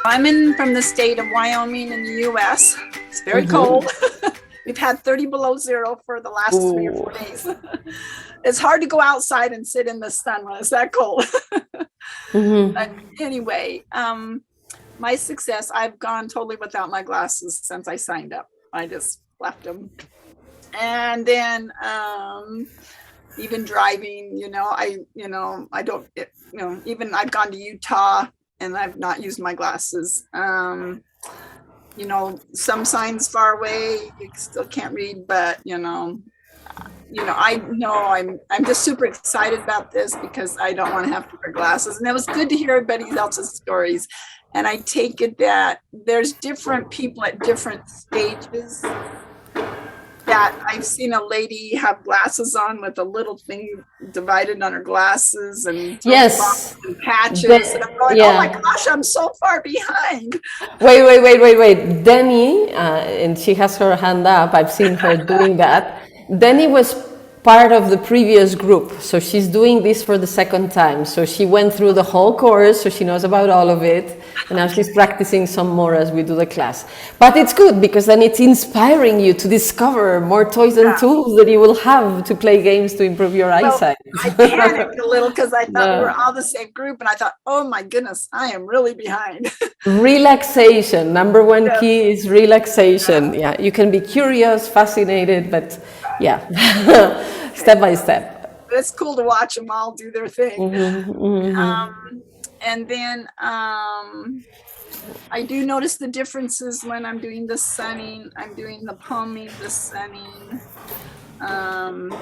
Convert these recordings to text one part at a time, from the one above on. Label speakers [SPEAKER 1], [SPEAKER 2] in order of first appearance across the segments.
[SPEAKER 1] I'm from the state of Wyoming in the U.S. It's very
[SPEAKER 2] Mm-hmm.
[SPEAKER 1] cold. We've had 30 below zero for the last 3 or 4 days. It's hard to go outside and sit in the sun when it's that cold.
[SPEAKER 2] Mm-hmm.
[SPEAKER 1] But anyway, my success, I've gone totally without my glasses since I signed up. I just left them. And then even driving, I don't, even I've gone to Utah and I've not used my glasses. Some signs far away, you still can't read, but I know I'm just super excited about this because I don't want to have to wear glasses. And it was good to hear everybody else's stories. And I take it that there's different people at different stages. That I've seen a lady have glasses on with a little thing divided on her glasses and
[SPEAKER 2] Yes,
[SPEAKER 1] and patches. And I'm going, oh my gosh, I'm so far behind.
[SPEAKER 2] Wait. Denny, and she has her hand up. I've seen her doing that. Denny was part of the previous group, so she's doing this for the second time. So she went through the whole course, so she knows about all of it. And now she's practicing some more as we do the class. But it's good because then it's inspiring you to discover more toys and tools that you will have to play games to improve your eyesight.
[SPEAKER 1] I panicked a little because I thought we were all the same group, and I thought, oh my goodness, I am really behind.
[SPEAKER 2] Relaxation. Number one key is relaxation. Yeah, you can be curious, fascinated, but step by step.
[SPEAKER 1] It's cool to watch them all do their thing. And then I do notice the differences when I'm doing the sunning. I'm doing the palming, the sunning. And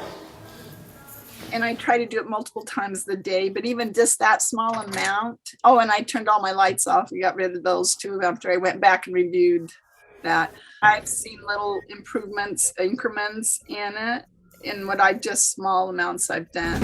[SPEAKER 1] I try to do it multiple times a day, but even just that small amount. Oh, and I turned all my lights off. We got rid of those too after I went back and reviewed that. I've seen little improvements, increments in it, in what small amounts I've done.